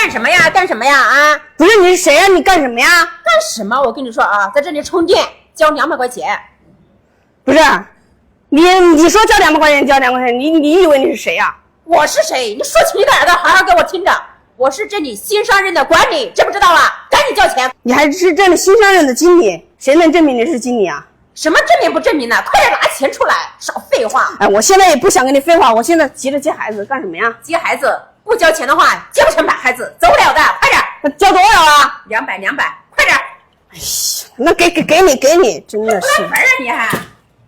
干什么呀？干什么呀？啊！不是你是谁呀？你干什么呀？干什么？我跟你说啊，在这里充电交200块钱。不是，你说交200块钱交200块钱，你以为你是谁呀？我是谁？你说轻点的，好好给我听着。我是这里新上任的管理，知不知道啊？赶紧交钱。你还是这里新上任的经理，谁能证明你是经理啊？什么证明不证明的？快点拿钱出来，少废话。哎，我现在也不想跟你废话，我现在急着接孩子，干什么呀？接孩子不交钱的话，接不成把孩子走不了的，快点。交多少啊？200，快点。哎呀，那给你，真的是。不来分你还？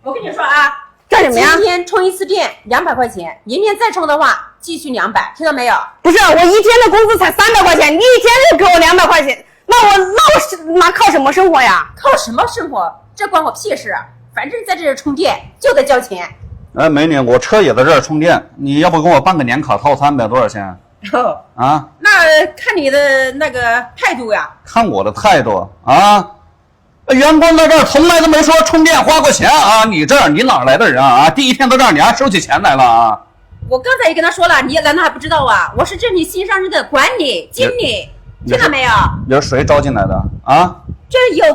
我跟你说啊，干什么呀？今天充一次电200块钱，明天再充的话继续200，听到没有？不是，我一天的工资才300块钱，你一天就给我200块钱，那我靠什么生活呀？靠什么生活？这关我屁事啊！反正在这里充电就得交钱。哎，美女，我车也在这儿充电，你要不给我办个年卡套餐呗？多少钱？啊？那看你的那个态度呀。看我的态度啊！员工在这儿从来都没说充电花过钱啊！你哪来的人啊？第一天到这儿你还收起钱来了啊？我刚才也跟他说了，你难道还不知道啊？我是这里新上任的管理经理，听到没有？你是谁招进来的啊？这有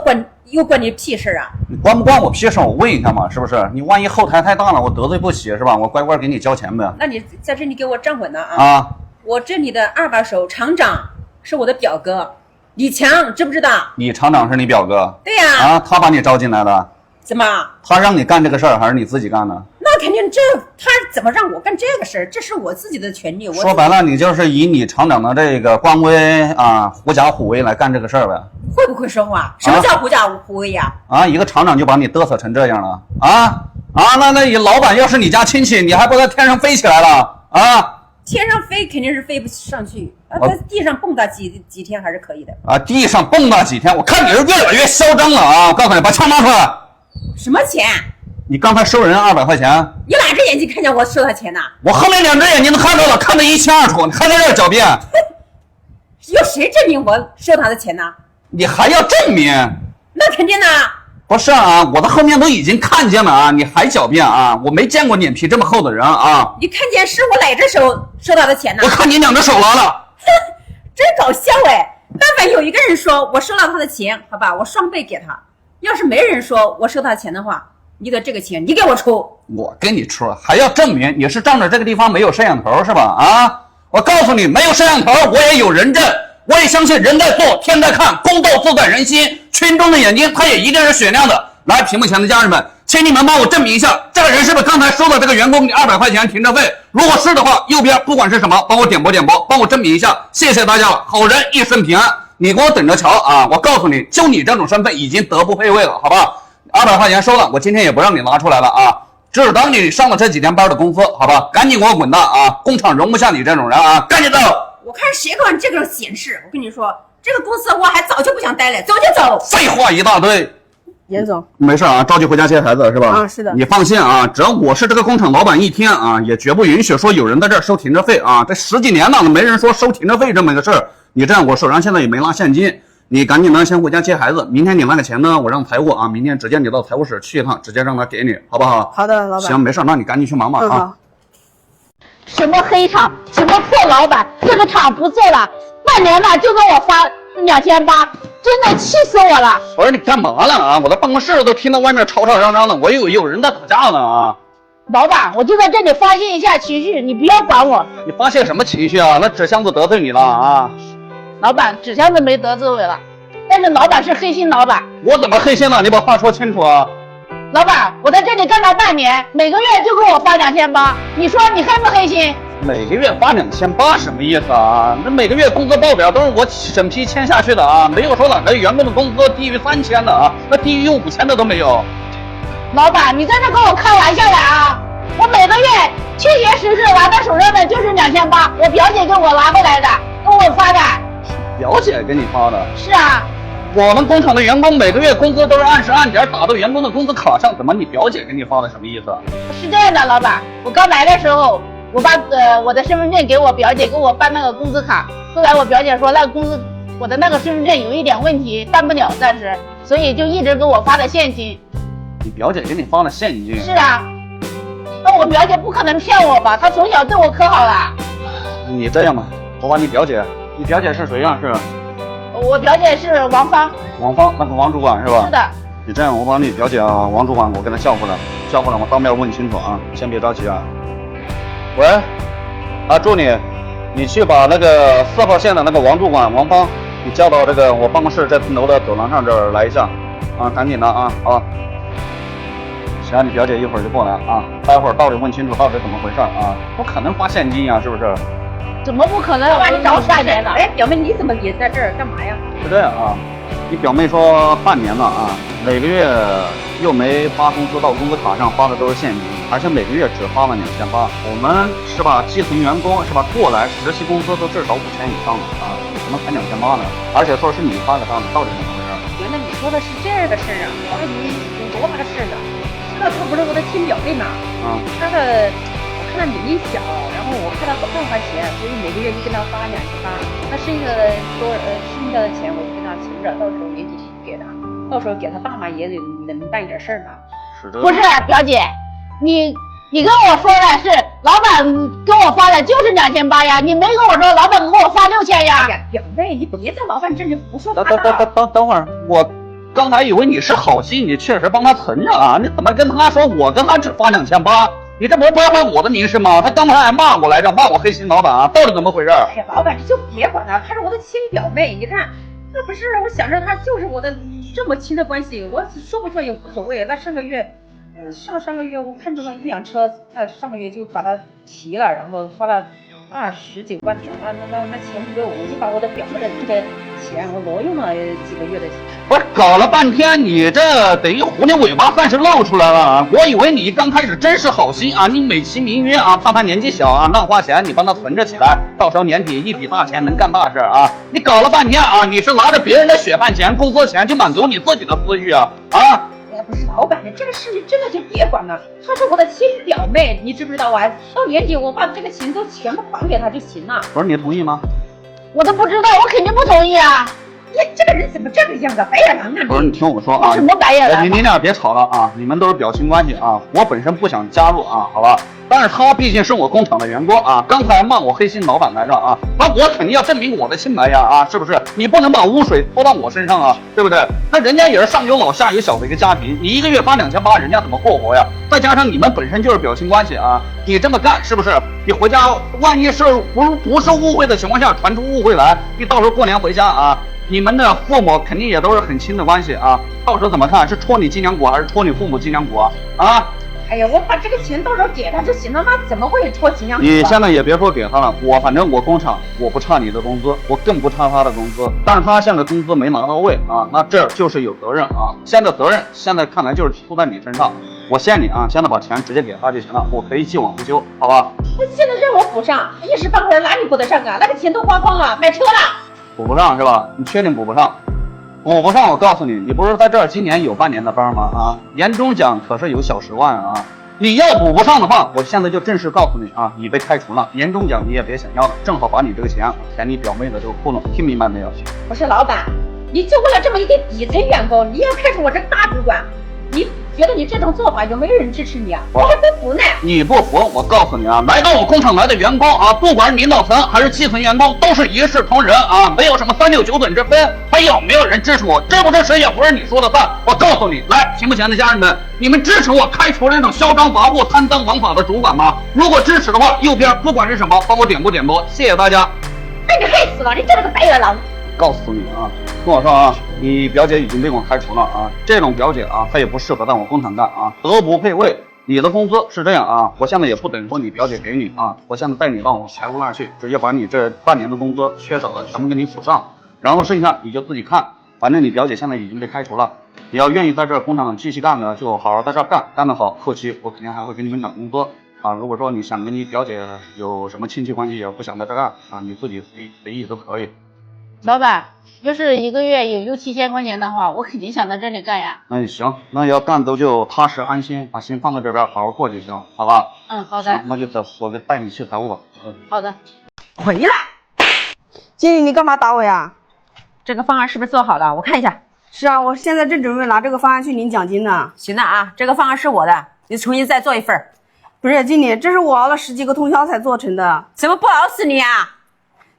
关你屁事啊！你关不关我屁事？我问一下嘛，是不是？你万一后台太大了，我得罪不起是吧？我乖乖给你交钱呗。那你在这里给我站稳了啊！啊！我这里的二把手厂长是我的表哥李强，知不知道？李厂长是你表哥？对呀。啊，他把你招进来的？怎么？他让你干这个事儿，还是你自己干的？那肯定他怎么让我干这个事儿？这是我自己的权利。说白了，你就是以你厂长的这个官威啊，狐假虎威来干这个事儿呗。会不会说话？什么叫狐假虎威呀？啊，一个厂长就把你嘚瑟成这样了啊！那你老板要是你家亲戚，你还不在天上飞起来了啊？天上飞肯定是飞不上去啊，在地上蹦跶几天还是可以的啊。地上蹦跶几天，我看你是越来越嚣张了啊！我告诉你，把枪拿出来。什么钱？你刚才收人200块钱？你哪只眼睛看见我收他钱呢？我后面2只眼睛都看到了，看得一清二楚，你还在这狡辩？有谁证明我收他的钱呢？你还要证明？那肯定的。不是啊，我的后面都已经看见了啊，你还狡辩啊？我没见过脸皮这么厚的人啊！你看见是我哪只手收他的钱呢？我看你2只手拿了。真搞笑哎！但凡有一个人说我收了他的钱，好吧，我双倍给他。要是没人说我收他的钱的话，你的这个钱你给我出。我给你出，还要证明你是仗着这个地方没有摄像头是吧？啊！我告诉你，没有摄像头，我也有人证，我也相信人在做，天在看，公道自在人心。群众的眼睛，它也一定是雪亮的。来，屏幕前的家人们，请你们帮我证明一下，这个人是不是刚才收的这个员工200块钱停车费？如果是的话，右边不管是什么，帮我点播，帮我证明一下，谢谢大家了。好人一生平安，你给我等着瞧啊！我告诉你，就你这种身份已经德不配位了，好吧？200块钱收了，我今天也不让你拿出来了啊，只当你上了这几天班的工资，好吧？赶紧给我滚蛋啊！工厂容不下你这种人啊！赶紧走！我看谁管这个闲事？我跟你说，这个公司我还早就不想待了，走就走。废话一大堆。严总，没事啊，着急回家接孩子是吧？啊，是的。你放心啊，只要我是这个工厂老板一天啊，也绝不允许说有人在这儿收停车费啊！这10几年了，没人说收停车费这么个事儿。你这样，我手上现在也没拿现金，你赶紧呢先回家接孩子。明天你那个钱呢，我让财务啊，明天直接你到财务室去一趟，直接让他给你，好不好？好的，老板。行，没事，那你赶紧去忙吧啊。什么黑厂，什么破老板，这个厂不做了，半年了就给我发2800，真的气死我了！不是你干嘛了啊？我在办公室都听到外面吵吵嚷嚷的，我有人在打架呢啊！老板，我就在这里发泄一下情绪，你不要管我。你发泄什么情绪啊？那纸箱子得罪你了啊？老板，纸箱子没得罪我了，但是老板是黑心老板。我怎么黑心了？你把话说清楚啊！老板，我在这里干了半年，每个月就给我发2800，你说你黑不黑心？每个月发2800什么意思啊？那每个月工资报表都是我审批签下去的啊，没有说哪个员工的工资低于3000的啊，那低于5000的都没有。老板，你在这跟我开玩笑的啊？我每个月确确实实拿到手上的就是2800，我表姐给我拿回来的，给我发的。表姐给你发的？是啊。我们工厂的员工每个月工资都是按时按点打到员工的工资卡上，怎么你表姐给你发的什么意思？是这样的，老板，我刚来的时候，我把我的身份证给我表姐，给我办那个工资卡。后来我表姐说那个我的那个身份证有一点问题，办不了暂时，所以就一直给我发的现金。你表姐给你发了现金？是啊。那我表姐不可能骗我吧？她从小对我可好了。你这样吧，我把你表姐你表姐是谁呀？是我表姐是王芳。王芳，那个王主管是吧？是的。你这样，我把你表姐啊，王主管，我给她叫过来，我当面问清楚啊，先别着急啊。喂，啊，助理，你去把那个4号线的那个王主管王芳，你叫到这个我办公室这层楼的走廊上这儿来一下，啊，赶紧的啊，好。行，你表姐一会儿就过来啊，待会儿到底问清楚到底怎么回事啊，不可能发现金呀，是不是？怎么不可能？老板，你找半年了。哎，表妹，你怎么也在这儿干嘛呀？是这样啊，你表妹说半年了啊，每个月又没发工资到工资卡上，发的都是现金，而且每个月只发了2800。我们是吧，基层员工是吧，过来实习工资都至少5000以上的啊，怎么才2800呢？而且说是你发的单子，到底怎么回事？原来你说的是这个事儿啊，我还以为有多大事呢。知道他不是我的亲表妹嘛？啊，他的我看他年龄小，然后我看他不块钱，所以每个月就跟他发2800。那剩下的钱我就跟他存着，到时候年底给他，到时候给他爸妈也得能办一点事儿嘛。是这。不是表姐，你跟我说的是老板跟我发的就是2800呀，你没跟我说老板给我发6000呀。哎呀，表妹，你别在老板这里胡说八道。等会儿，我刚才以为你是好心，你确实帮他存着啊，你怎么跟他说我跟他只发2800？你这不败坏我的名声吗？他刚才还骂我来着，骂我黑心老板啊，到底怎么回事？哎呀，老板你就别管他，她是我的亲表妹，你看，那不是我想着她就是我的这么亲的关系，我说不说也无所谓。那上个月我看中了1辆车，上个月就把它提了，然后花了10几万，那钱不给我就把我的表妹的这个钱我挪用了几个月的钱。不是搞了半天，你这等于狐狸尾巴算是露出来了啊！我以为你刚开始真是好心啊，你美其名曰啊，怕他年纪小啊，乱花钱，你帮他存着起来，到时候年底一笔大钱能干大事啊！你搞了半天啊，你是拿着别人的血汗钱、工资钱去满足你自己的私欲啊！啊！哎，不是老板，这个事情真的就别管了，她是我的亲表妹，你知不知道啊？到年底我把这个钱都全部还给她就行了。不是你同意吗？我都不知道，我肯定不同意啊！你这个人怎么这个样子，白眼狼啊！不是你听我说啊，什么白眼狼？你俩别吵了啊！你们都是表亲关系啊，我本身不想加入啊，好吧？但是他毕竟是我工厂的员工啊，刚才骂我黑心老板来着啊，那我肯定要证明我的清白呀啊，是不是？你不能把污水泼到我身上啊，对不对？那人家也是上有老下有小的一个家庭，你一个月发2800，人家怎么过活呀？再加上你们本身就是表亲关系啊，你这么干是不是？你回家万一是不是误会的情况下传出误会来，你到时候过年回家啊，你们的父母肯定也都是很亲的关系啊，到时候怎么看？是戳你脊梁骨还是戳你父母脊梁骨啊？啊？哎呀，我把这个钱到时候给他就行了，那怎么会戳脊梁骨？你现在也别说给他了，反正我工厂我不差你的工资，我更不差他的工资，但是他现在工资没拿到位啊，那这就是有责任啊。现在责任现在看来就是出在你身上，我限你啊，现在把钱直接给他就行了，我可以既往不咎，好吧？那现在让我补上，一时半会儿哪里补得上啊？那个钱都花光了，买车了。补不上是吧？你确定补不上？补不上，我告诉你，你不是在这儿今年有半年的班吗？啊，年终奖可是有小10万啊！你要补不上的话，我现在就正式告诉你啊，你被开除了，年终奖你也别想要了，正好把你这个钱填你表妹的这个窟窿，听明白没有？不是老板，你就为了这么一个底层员工，你要开除我这个大主管，你觉得你这种做法有没有人支持你啊？我还不服呢。你不服，我告诉你啊，来到我工厂来的员工啊，不管是领导层还是基层员工，都是一视同仁啊，没有什么3六9等之分。还有没有人支持我？支不支持也不是你说的算。我告诉你，来，屏幕前的家人们，你们支持我开除这种嚣张跋扈、贪赃枉法的主管吗？如果支持的话，右边不管是什么，帮我点播点播，谢谢大家。被你害死了，你这个白眼狼！告诉你啊，跟我说啊，你表姐已经被我开除了啊，这种表姐啊，她也不适合在我工厂干啊，德不配位。你的工资是这样啊，我现在也不等说你表姐给你啊，我现在带你到我财务那儿去，直接把你这半年的工资缺少的全部给你补上，然后剩下你就自己看，反正你表姐现在已经被开除了，你要愿意在这工厂继续干的，就好好在这干，干得好，后期我肯定还会给你们涨工资啊。如果说你想跟你表姐有什么亲戚关系，也不想在这干啊，你自己随意都可以。老板，要是一个月有6、7千块钱的话，我肯定想在这里干呀。那行，那要干都就踏实安心，把心放在这边，好好过就行，好吧？好的。那就我带你去财务吧。好的。回来，经理，你干嘛打我呀？这个方案是不是做好了？我看一下。是啊，我现在正准备拿这个方案去领奖金呢。行的啊，这个方案是我的，你重新再做一份。不是经理，这是我熬了10几个通宵才做成的。怎么不熬死你啊？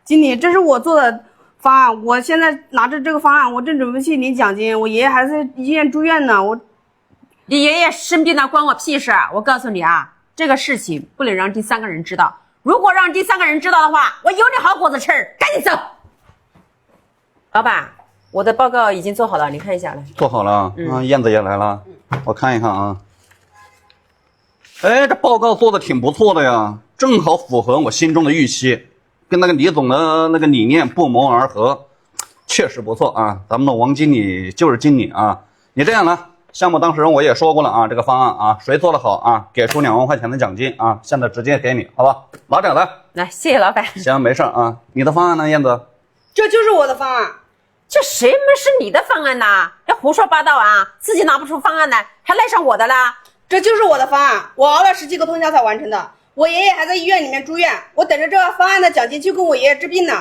经理，这是我做的方案，我现在拿着这个方案，我正准备去领奖金，我爷爷还在医院住院呢，你爷爷生病了关我屁事！我告诉你啊，这个事情不能让第三个人知道，如果让第三个人知道的话，我有你好果子吃，赶紧走。老板，我的报告已经做好了，你看一下来。做好了，燕子也来了，我看一看啊。哎，这报告做的挺不错的呀，正好符合我心中的预期，跟那个李总的那个理念不谋而合，确实不错啊。咱们的王经理就是经理啊。你这样呢，项目当事人我也说过了啊，这个方案啊，谁做得好啊，给出2万块钱的奖金啊，现在直接给你，好吧？拿着来，谢谢老板。行，没事啊。你的方案呢，燕子？这就是我的方案。这谁们是你的方案呐？这胡说八道啊！自己拿不出方案来，还赖上我的啦？这就是我的方案，我熬了10几个通宵才完成的。我爷爷还在医院里面住院，我等着这个方案的奖金去给我爷爷治病呢。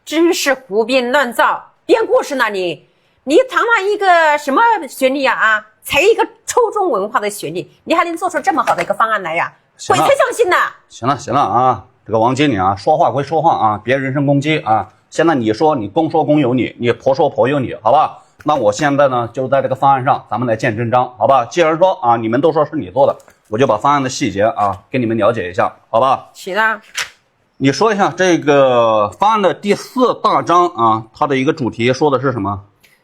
真是胡编乱造，编故事呢你！你堂堂一个什么学历啊？才一个初中文化的学历，你还能做出这么好的一个方案来呀？鬼才相信呢！行了啊，这个王经理啊，说话归说话啊，别人身攻击啊。现在你说你公说公有理，你婆说婆有理，好吧？那我现在呢，就在这个方案上，咱们来见真章，好吧？既然说啊，你们都说是你做的，我就把方案的细节啊，给你们了解一下，好吧？行啊。你说一下这个方案的第4大章啊，它的一个主题说的是什么？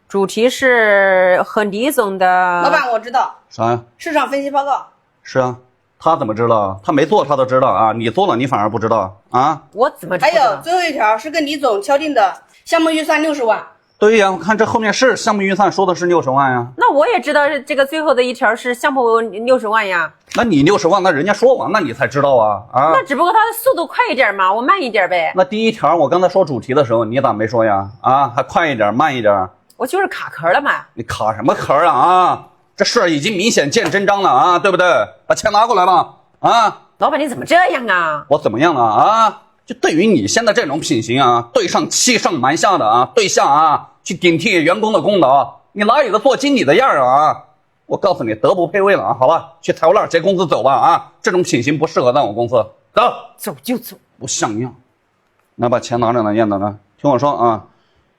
主题是和李总的。老板，我知道。啥呀？市场分析报告。是啊，他怎么知道？他没做他都知道啊，你做了你反而不知道啊？我怎么知道？还有最后一条是跟李总敲定的项目预算60万。对呀，我看这后面是项目预算说的是60万呀。那我也知道这个最后的一条是项目60万呀。那你60万，那人家说完那你才知道啊啊！那只不过他的速度快一点嘛，我慢一点呗。那第1条我刚才说主题的时候，你咋没说呀？啊，还快一点，慢一点。我就是卡壳了嘛。你卡什么壳啊？这事儿已经明显见真章了啊，对不对？把钱拿过来吧。啊，老板你怎么这样啊？我怎么样了啊？就对于你现在这种品行啊，对上欺上瞒下的啊，对象啊，去顶替员工的功劳，你哪有个做经理的样啊？我告诉你，德不配位了啊！好吧，去台湾那儿结工资走吧啊！这种品行不适合在我公司。走，走就走，不像样。那把钱拿着呢，燕子呢？听我说啊，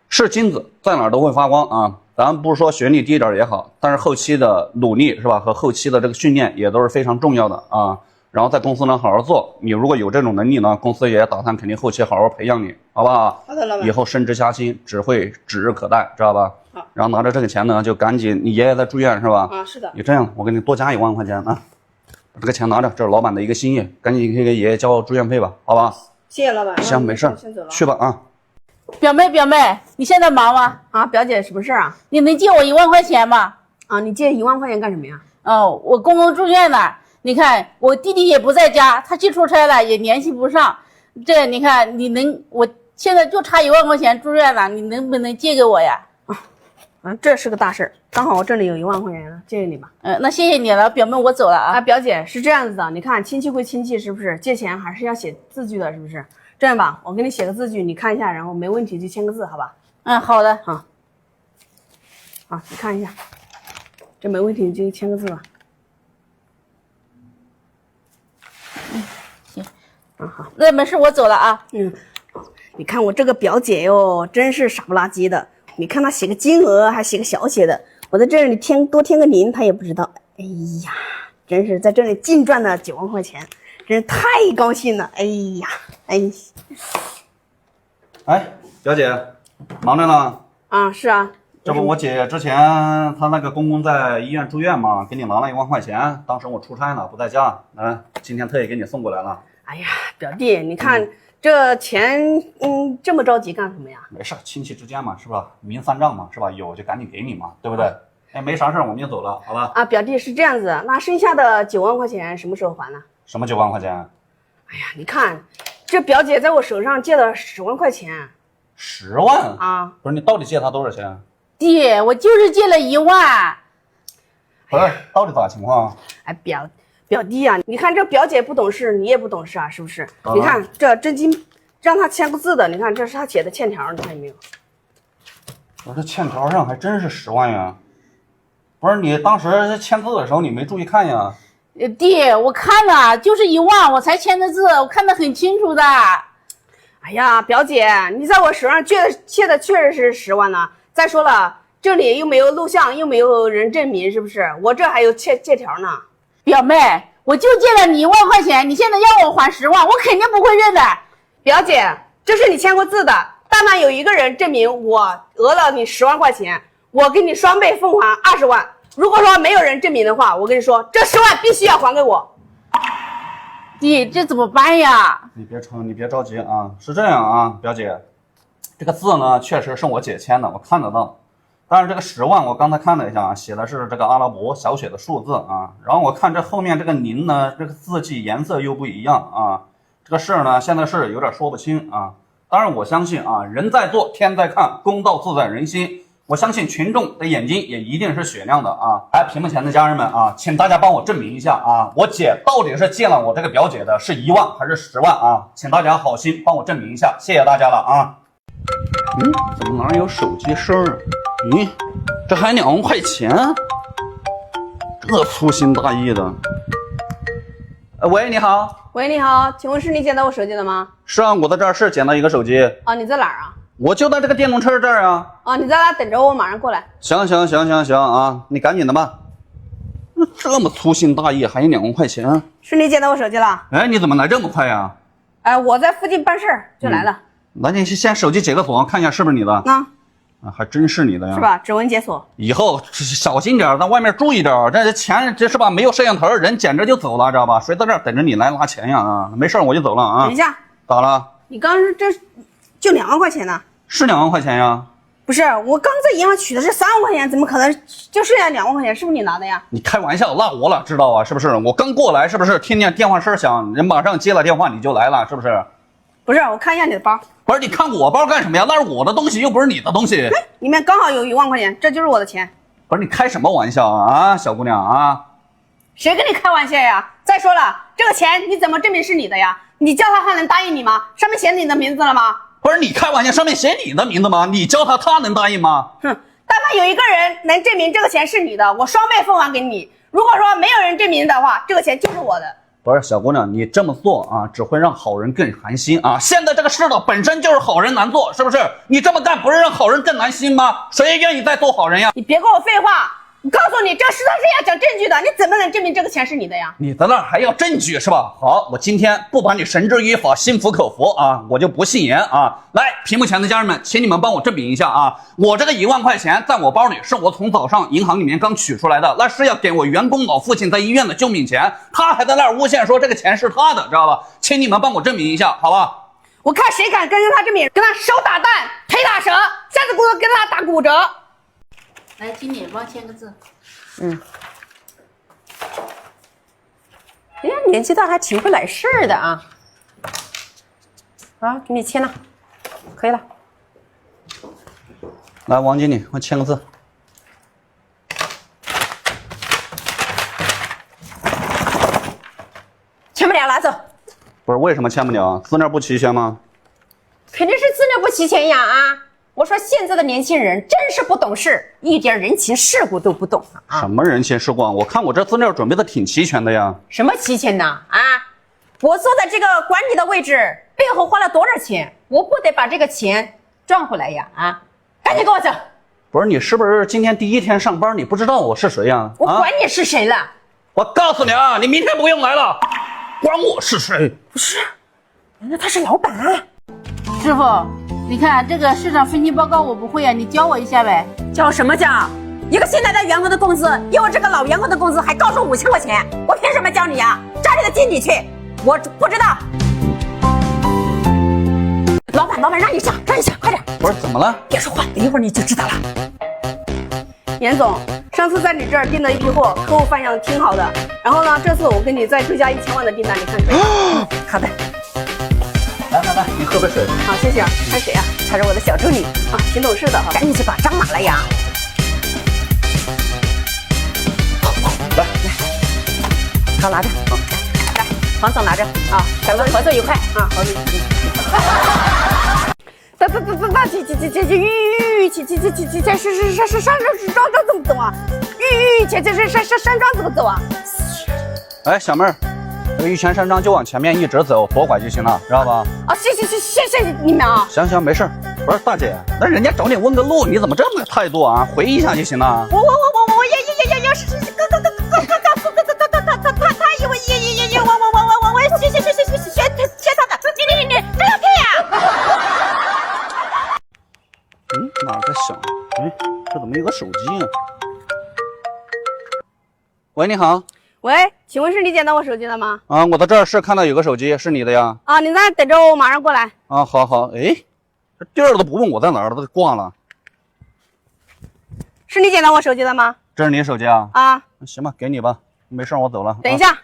是金子在哪儿都会发光啊！咱不是说学历低点也好，但是后期的努力是吧？和后期的这个训练也都是非常重要的啊。然后在公司呢好好做，你如果有这种能力呢，公司也打算肯定后期好好培养你，好不好？好的，老板。以后升职加薪只会指日可待，知道吧？好。然后拿着这个钱呢，就赶紧，你爷爷在住院是吧？啊，是的。你这样，我给你多加1万块钱啊，把这个钱拿着，这是老板的一个心意，赶紧去给爷爷交住院费吧，好吧？谢谢老板。行，没事，先走了。去吧啊。表妹，你现在忙吗？啊，表姐，什么事啊？你能借我1万块钱吗？啊，你借1万块钱干什么呀？哦，我公公住院了，你看我弟弟也不在家，他去出差了，也联系不上。这你看，我现在就差1万块钱住院了，你能不能借给我呀？这是个大事，刚好我这里有1万块钱，借给你吧。那谢谢你了，表妹，我走了啊。啊，表姐是这样子的，你看亲戚归亲戚，是不是？借钱还是要写字据的，是不是？这样吧，我给你写个字据，你看一下，然后没问题就签个字，好吧？好的。好，你看一下，这没问题你就签个字吧。行。好，那没事，我走了啊。你看我这个表姐哟，真是傻不拉几的。你看她写个金额还写个小写的，我在这里多添个0，她也不知道。哎呀，真是在这里净赚了9万块钱，真是太高兴了。哎呀，哎，表姐，忙着呢。啊，是啊。这不我姐之前她那个公公在医院住院嘛，给你拿了1万块钱，当时我出差呢不在家，今天特意给你送过来了。哎呀，表弟，你看这钱，这么着急干什么呀？没事，亲戚之间嘛，是吧？明算账嘛，是吧？有就赶紧给你嘛，对不对？哎，没啥事，我们就走了，好吧？啊，表弟是这样子，那剩下的9万块钱什么时候还呢？什么9万块钱？哎呀，你看，这表姐在我手上借了10万块钱。10万啊？不是，你到底借她多少钱？弟，我就是借了1万。不是，到底咋情况？哎，表弟啊，你看这表姐不懂事，你也不懂事啊，是不是？你看这真金，让他签个字的，你看这是他写的欠条，你看有没有？我这欠条上还真是10万元。不是，你当时签字的时候你没注意看呀？弟，我看了，就是1万，我才签的字，我看得很清楚的。哎呀，表姐，你在我手上借的确实是10万呢。再说了，这里又没有录像，又没有人证明，是不是？我这还有借条呢。表妹，我就借了你1万块钱，你现在要我还10万，我肯定不会认的。表姐，这是你签过字的，但凡有一个人证明我讹了你10万块钱，我给你双倍奉还20万。如果说没有人证明的话，我跟你说，这10万必须要还给我。弟，这怎么办呀？你别着急啊，是这样啊，表姐，这个字呢确实是我姐签的，我看得到。但是这个10万我刚才看了一下啊，写的是这个阿拉伯小写的数字啊，然后我看这后面这个您呢，这个字迹颜色又不一样啊，这个事呢现在是有点说不清啊。当然我相信啊，人在做天在看，公道自在人心。我相信群众的眼睛也一定是雪亮的啊！来，屏幕前的家人们啊，请大家帮我证明一下啊，我姐到底是借了我这个表姐的是1万还是10万啊？请大家好心帮我证明一下，谢谢大家了啊！怎么哪有手机声啊？这还2万块钱，这粗心大意的。喂，你好。喂，你好，请问是你捡到我手机的吗？是啊，我在这儿是捡到一个手机。啊，你在哪儿啊？我就在这个电动车这儿啊。啊，你在哪等着我，马上过来。行啊，你赶紧的吧。这么粗心大意，还有2万块钱。是你捡到我手机了？哎，你怎么来这么快呀？哎，我在附近办事儿就来了。那你先手机解个锁，看一下是不是你的。啊，还真是你的呀。是吧？指纹解锁。以后小心点，在外面注意点。这钱这是吧？没有摄像头，人捡着就走了，知道吧？谁在这儿等着你来拿钱呀？啊，没事我就走了啊。等一下。咋了？你刚说这就2万块钱呢？是2万块钱呀？不是，我刚在银行取的是3万块钱，怎么可能就剩下2万块钱？是不是你拿的呀？你开玩笑，拉我了，知道啊？是不是？我刚过来，是不是？听见电话声响，人马上接了电话，你就来了，是不是？不是，我看一下你的包。不是，你看我包干什么呀？那是我的东西，又不是你的东西。里面刚好有1万块钱，这就是我的钱。不是，你开什么玩笑啊，小姑娘啊？谁跟你开玩笑呀？再说了，这个钱你怎么证明是你的呀？你叫他能答应你吗？上面写你的名字了吗？不是，你开玩笑，上面写你的名字吗？你教他能答应吗？哼，但凡有一个人能证明这个钱是你的，我双倍奉还给你。如果说没有人证明的话，这个钱就是我的。不是，小姑娘，你这么做啊，只会让好人更寒心啊！现在这个世道本身就是好人难做，是不是？你这么干不是让好人更难心吗？谁愿意再做好人呀？你别跟我废话，我告诉你，这实在是要讲证据的，你怎么能证明这个钱是你的呀？你在那儿还要证据是吧？好，我今天不把你绳之于法，心服口服啊，我就不信言啊！来，屏幕前的家人们，请你们帮我证明一下啊！我这个1万块钱在我包里，是我从早上银行里面刚取出来的，那是要给我员工老父亲在医院的救命钱，他还在那儿诬陷说这个钱是他的，知道吧？请你们帮我证明一下，好吧？我看谁敢跟他证明，跟他手打蛋，腿打折，下次给我跟他打骨折。来，经理帮我签个字。哎呀，年纪大还挺会来事儿的啊！啊，给你签了，可以了。来，王经理，我签个字。签不了，拿走。不是，为什么签不了啊？资料不齐全吗？肯定是资料不齐全呀啊！我说现在的年轻人真是不懂事，一点人情世故都不懂啊！什么人情世故啊？我看我这资料准备的挺齐全的呀。什么齐全呢？啊！我坐在这个管理的位置，背后花了多少钱？我不得把这个钱赚回来呀！啊！赶紧跟我走！不是，你是不是今天第1天上班？你不知道我是谁呀？我管你是谁了！我告诉你啊，你明天不用来了，管我是谁？不是，原来他是老板啊！师傅，你看这个市场分析报告我不会啊，你教我一下呗。教什么教？一个新来的员工的工资，有我这个老员工的工资还高出5000块钱，我凭什么教你呀？找你的经理去，我不知道。老板让你讲，快点！不是，怎么了？别说话，等一会儿你就知道了。严总，上次在你这儿订的一批货，客户反响挺好的。然后呢，这次我给你再追加1000万的订单，你看可以吗？好的，来，你喝杯水。好，谢谢啊。看谁啊？他是我的小助理啊，挺懂事的哈。赶紧去把账拿来呀！来，好，拿着。来，黄总拿着啊，咱们合作愉快啊，合作愉快。上怎么走啊？玉钱这是山庄怎么走啊？哎，小妹儿，这个玉泉山庄就往前面一直走，左拐就行了，知道吧？啊，谢你们啊！行，没事。不是大姐，那人家找你问个路，你怎么这么态度啊？回一下就行了。我是他以为我学他的，你这要骗呀！哪儿在响？哎，这怎么有个手机啊？喂，你好。喂，请问是你捡到我手机了吗？啊，我在这儿是看到有个手机，是你的呀。啊，你在等着我，马上过来。啊，好。哎，这地儿都不问我在哪儿，都挂了。是你捡到我手机了吗？这是你手机啊？啊，行吧，给你吧，没事，我走了。等一下。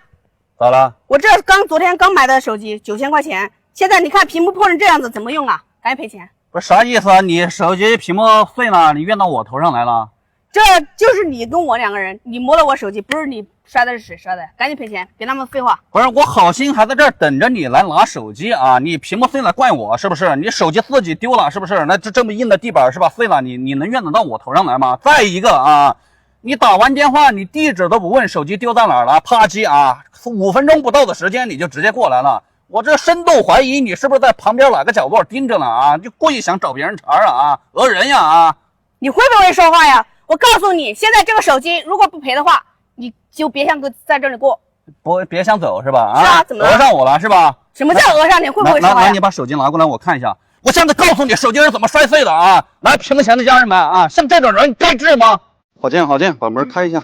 咋了？我这昨天刚买的手机，9000块钱，现在你看屏幕破成这样子，怎么用啊？赶紧赔钱。不是啥意思啊？你手机屏幕碎了，你怨到我头上来了？这就是你跟我两个人，你摸了我手机，不是你摔的，是谁摔的？赶紧赔钱，别那么废话。不是，我好心还在这儿等着你来拿手机啊！你屏幕碎了怪我是不是？你手机自己丢了是不是？那这么硬的地板是吧？碎了你能怨得到我头上来吗？再一个啊，你打完电话你地址都不问，手机丢在哪儿了？啪叽啊，5分钟不到的时间你就直接过来了。我这深度怀疑你是不是在旁边哪个角落盯着呢啊？就故意想找别人茬啊，讹人呀啊！你会不会说话呀？我告诉你，现在这个手机如果不赔的话，你就别想在这里过。别想走是吧？是啊，怎么了？讹上我了是吧？什么叫讹上你？会不会说话呀？来，你把手机拿过来，我看一下。我现在告诉你，手机是怎么摔碎的啊！来，屏幕前的家人们啊，像这种人该治吗？郝建，把门开一下。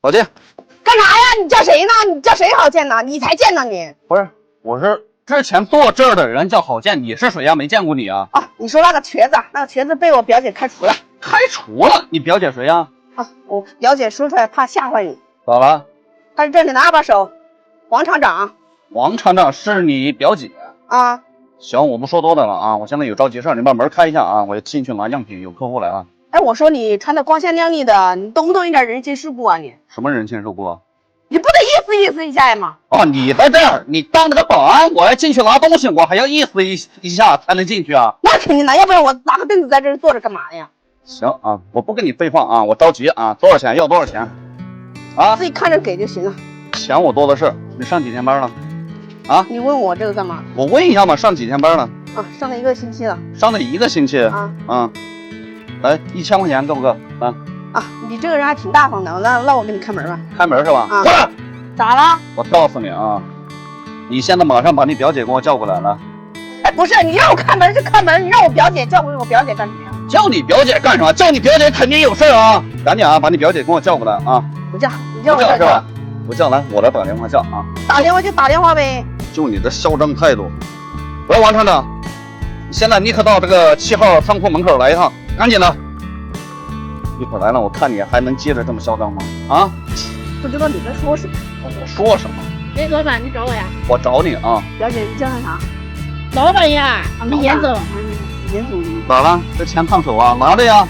郝建，干啥呀？你叫谁呢？你叫谁郝建呢？你才建呢你？不是，我是之前坐这儿的人叫郝建，你是谁呀？没见过你啊？啊，你说那个瘸子被我表姐开除了。开除了？你表姐谁呀？啊，我表姐说出来怕吓坏你。咋了？她是这里的二把手，王厂长。王厂长是你表姐啊？行，我不说多的了啊，我现在有着急事儿，你把门开一下啊，我进去拿样品，有客户来了。哎，我说你穿的光鲜亮丽的，你动不动一点人情世故啊你？什么人情世故啊？你不得意思一下嘛？哦，你在这儿，你当那个保安，我要进去拿东西，我还要意思一下才能进去啊？那肯定的，要不然我拿个凳子在这儿坐着干嘛呀？行啊，我不跟你废话啊，我着急啊，多少钱？要多少钱？啊，自己看着给就行了。钱我多的是，你上几天班了？啊？你问我这个干嘛？我问一下嘛，上几天班了？啊，上了1个星期了。上了1个星期啊？嗯，来1000块钱够不够？来。啊，你这个人还挺大方的，那我给你开门吧。开门是吧？啊。过来。咋了？我告诉你啊，你现在马上把你表姐给我叫过来了。哎，不是，你让我开门就开门，你让我表姐叫我表姐干什么呀？叫你表姐干什么？叫你表姐肯定有事啊！赶紧啊，把你表姐给我叫过来啊！不叫，你叫我是吧？不叫，来，我来打电话叫啊！打电话就打电话呗。就你这嚣张态度！喂，王厂长，你现在立刻到这个7号仓库门口来一趟，赶紧的！一会儿来了，我看你还能接着这么嚣张吗？啊！不知道你在说什么。我说什么？哎，老板，你找我呀？我找你啊！表姐，你叫他啥？老板呀，我们严总。严总。咋了？这钱烫手啊？拿着呀！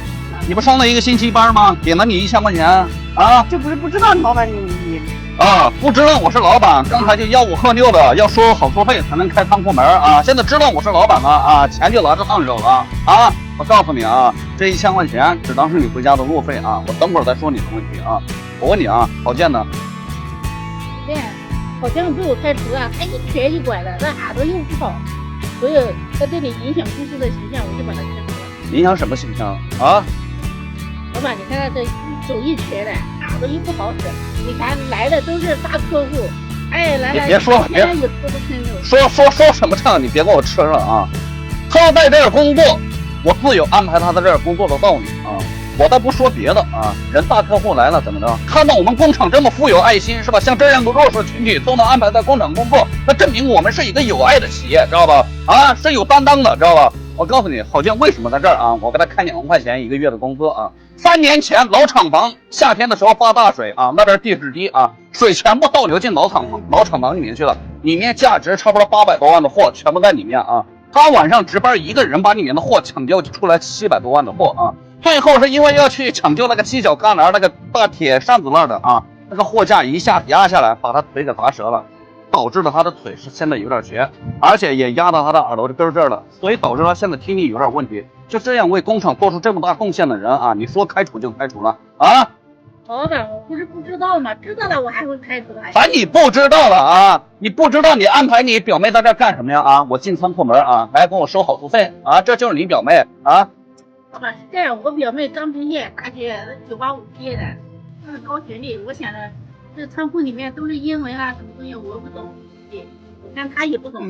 你不上了1个星期班吗？给了你1000块钱啊！这不是不知道老板你啊，不知道我是老板，刚才就吆五喝六的，要说好说费才能开仓库门啊！现在知道我是老板了啊，钱就拿着烫手了啊！我告诉你啊，这1000块钱只当是你回家的路费啊！我等会儿再说你的问题啊！我问你啊，郝建呢？对，好像被我开除了，他一瘸一拐的，那耳朵又不好，所以在这里影响公司的形象，我就把他开除了。影响什么形象啊？老板，你看他这手一瘸的，耳朵又不好使，你看来的都是大客户，哎，来了，别说了，别说什么这，你别给我吃了啊！他在这儿工作，我自有安排他在这儿工作的道理啊！我倒不说别的啊，人大客户来了怎么着？看到我们工厂这么富有爱心是吧？像这样的弱势群体都能安排在工厂工作，那证明我们是一个有爱的企业，知道吧？啊，是有担当的，知道吧？我告诉你，郝建为什么在这儿啊？我给他开2万块钱1个月的工资啊！3年前老厂房夏天的时候发大水啊，那边地质低啊，水全部倒流进老厂房里面去了，里面价值差不多800多万的货全部在里面啊。他晚上值班，1个人把里面的货抢救出来700多万的货啊。最后是因为要去抢救那个犄角旮旯那个大铁扇子那儿的啊，那个货架一下压下来，把他腿给砸折了，导致了他的腿是现在有点瘸，而且也压到他的耳朵的根这儿了，所以导致他现在听力有点问题。就这样为工厂做出这么大贡献的人啊，你说开除就开除了啊？老板，我不是不知道吗？知道了我还会开除他。反你不知道了啊！你不知道你安排你表妹在这干什么呀？啊，我进仓库门啊，来给我收好处费啊！这就是你表妹啊！老板是这样，我表妹刚毕业，大学985毕业的，是高学历。我想着这仓库里面都是英文啊，什么东西我不懂，我看她也不懂。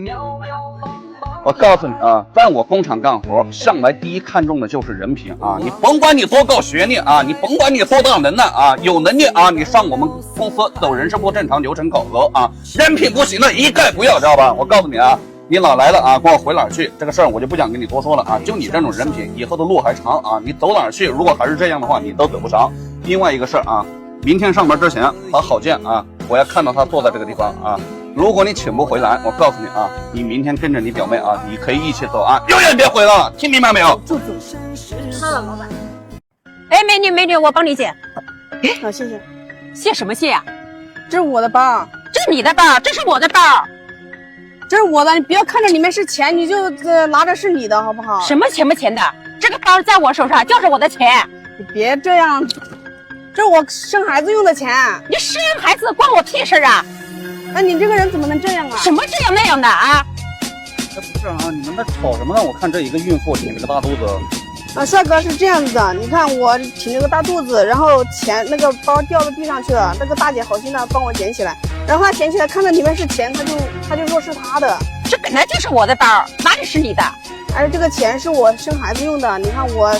我告诉你啊，在我工厂干活，向来第一看重的就是人品啊！你甭管你多高学历啊，你甭管你多大能耐啊，有能力啊，你上我们公司走人事部正常流程考核啊，人品不行的一概不要，知道吧？我告诉你啊，你哪来了啊，给我回哪儿去！这个事儿我就不想跟你多说了啊，就你这种人品，以后的路还长啊，你走哪儿去？如果还是这样的话，你都走不长。另外一个事儿啊，明天上班之前把郝建啊，我要看到他坐在这个地方啊。如果你请不回来，我告诉你啊，你明天跟着你表妹啊，你可以一起走啊，永远别回来了，听明白没有？知道了，老板。哎，美女，我帮你捡。好，谢谢。谢什么谢呀？这是我的包，这是你的包，这是我的包。这是我的，你不要看着里面是钱，你就拿着是你的，好不好？什么钱不钱的？这个包在我手上就是我的钱。你别这样，这是我生孩子用的钱。你生孩子关我屁事啊！那你这个人怎么能这样啊？什么这样那样的啊？这不是啊，你们在吵什么呢？我看这一个孕妇挺着个大肚子。啊，帅哥是这样子的，你看我挺着个大肚子，然后钱那个包掉到地上去了，那个大姐好心的帮我捡起来，然后她捡起来看到里面是钱，她就说是她的。这本来就是我的包，哪里是你的？而这个钱是我生孩子用的，你看我，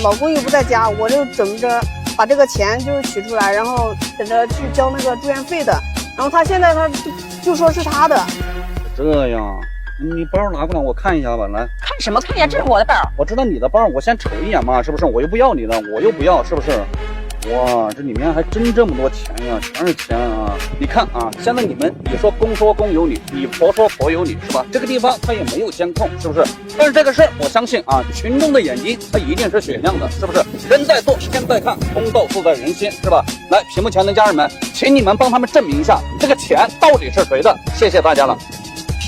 老公又不在家，我就等着把这个钱就是取出来，然后等着去交那个住院费的。然后他现在他就说是他的。这样，你包拿过来我看一下吧，来看什么看呀？这是我的包。我知道你的包，我先瞅一眼嘛，是不是？我又不要你的，我又不要，是不是？哇，这里面还真这么多钱呀，全是钱啊！你看啊，现在你说公有理，你婆说婆有理，是吧？这个地方它也没有监控，是不是？但是这个事儿，我相信啊，群众的眼睛它一定是雪亮的，是不是？人在做，天在看，公道自在人心，是吧？来，屏幕前的家人们，请你们帮他们证明一下，这个钱到底是谁的？谢谢大家了。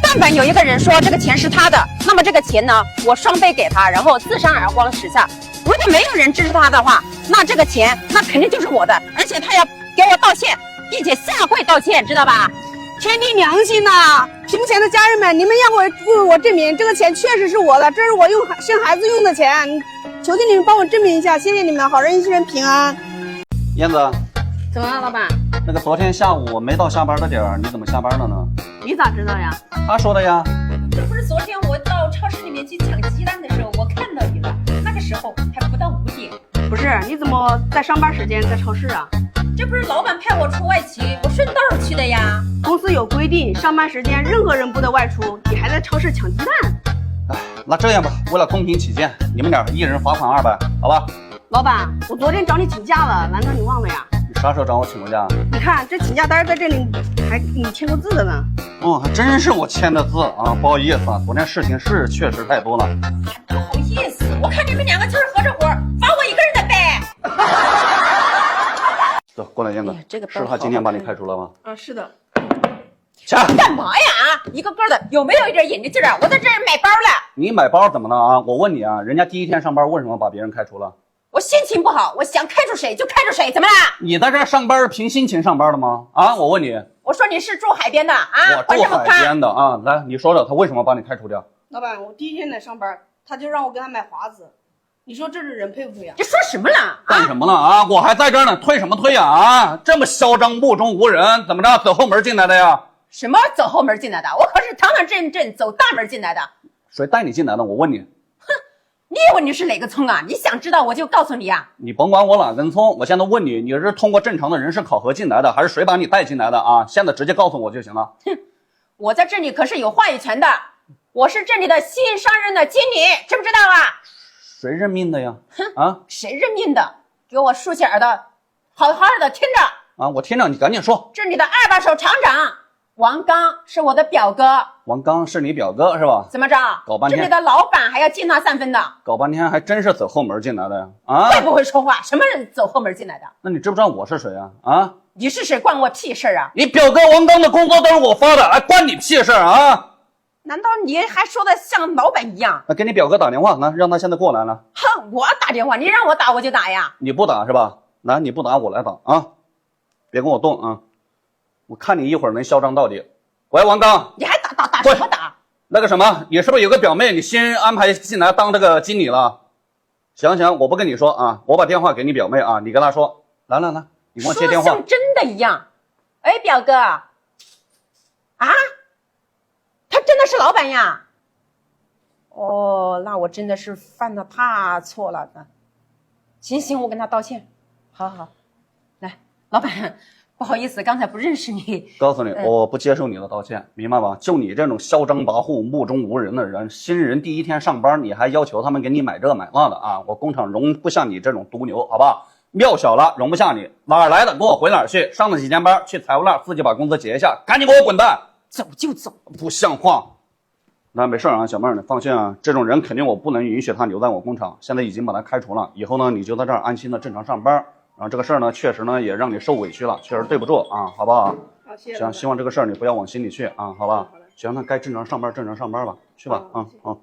但凡有一个人说这个钱是他的，那么这个钱呢，我双倍给他，然后自扇耳光使下。如果没有人支持他的话，那这个钱那肯定就是我的，而且他要给我道歉，并且下跪道歉，知道吧？天地良心呐！屏幕前的家人们，你们要为我证明这个钱确实是我的，这是我生孩子用的钱，求求你们帮我证明一下，谢谢你们，好人一生平安。燕子，怎么了，老板？那个昨天下午我没到下班的点儿，你怎么下班了呢？你咋知道呀？他说的呀。这不是昨天我到超市里面去抢鸡蛋的时候，我看到你了，那个时候还不到5点。不是，你怎么在上班时间在超市啊？这不是老板派我出外勤，我顺道去的呀。公司有规定，上班时间任何人不得外出，你还在超市抢鸡蛋？哎，那这样吧，为了公平起见，你们俩一人罚款200，好吧？老板，我昨天找你请假了，难道你忘了呀？你啥时候找我请过假？你看这请假单在这里，还你签过字的呢。哦，还真是我签的字啊，不好意思啊，昨天事情是确实太多了。不好意思，我看你们2个就是合着伙，罚我一个人的呗。走，过来，燕子，这个包是他今天把你开除了吗？啊，是的。去干嘛呀？一个个的，有没有一点眼力劲啊？我在这儿买包了。你买包怎么了啊？我问你啊，人家第一天上班为什么把别人开除了？我心情不好，我想开除谁就开除谁，怎么啦？你在这儿上班是凭心情上班的吗？啊，我问你。我说你是住海边的啊？我住海边的啊，来，你说说他为什么把你开除掉？老板，我第一天来上班，他就让我给他买华子，你说这是人配不配呀？这说什么了？干什么了啊？我还在这儿呢，退什么退呀？啊，这么嚣张目中无人，怎么着走后门进来的呀？什么走后门进来的？我可是堂堂正正走大门进来的。谁带你进来的？我问你。你以为你是哪个葱啊？你想知道我就告诉你啊！你甭管我哪根葱，我现在问你，你是通过正常的人事考核进来的，还是谁把你带进来的啊？现在直接告诉我就行了。哼，我在这里可是有话语权的，我是这里的新上任的经理，知不知道啊？谁任命的呀？哼啊，谁任命的？给我竖起耳朵，好好的听着啊！我听着，你赶紧说。这里的2把手厂长王刚是我的表哥。王刚是你表哥是吧？怎么着？搞半天这里的老板还要敬他3分的。搞半天还真是走后门进来的呀！啊，会不会说话？什么人走后门进来的？那你知不知道我是谁啊？啊，你是谁？关我屁事啊！你表哥王刚的工作都是我发的，还关你屁事啊？难道你还说的像老板一样？那给你表哥打电话，那让他现在过来了。哼，我打电话，你让我打我就打呀。你不打是吧？来，你不打我来打啊！别跟我动啊！我看你一会儿能嚣张到底。喂，王刚，你还打什么打？那个什么，你是不是有个表妹，你新安排进来当这个经理了？行，我不跟你说啊，我把电话给你表妹啊，你跟她说，来，你给我接电话。像真的一样。哎，表哥，啊，他真的是老板呀？哦，那我真的是犯了大错了呢。行，我跟他道歉。好，来，老板，不好意思，刚才不认识你。告诉你，我不接受你的道歉，明白吗？就你这种嚣张跋扈、目中无人的人，新人第一天上班，你还要求他们给你买这买那的啊！我工厂容不下你这种毒牛，好吧？庙小了，容不下你，哪儿来的跟我回哪儿去，上了几天班，去财务那儿自己把工资结一下，赶紧给我滚蛋！走就走，不像话。那没事啊，小妹儿，你放心啊，这种人肯定我不能允许他留在我工厂，现在已经把他开除了。以后呢，你就在这儿安心的正常上班。然后这个事儿呢，确实呢也让你受委屈了，确实对不住啊，好不好？好，谢谢。行，希望这个事儿你不要往心里去啊，好吧？行，那该正常上班吧，去吧啊，好。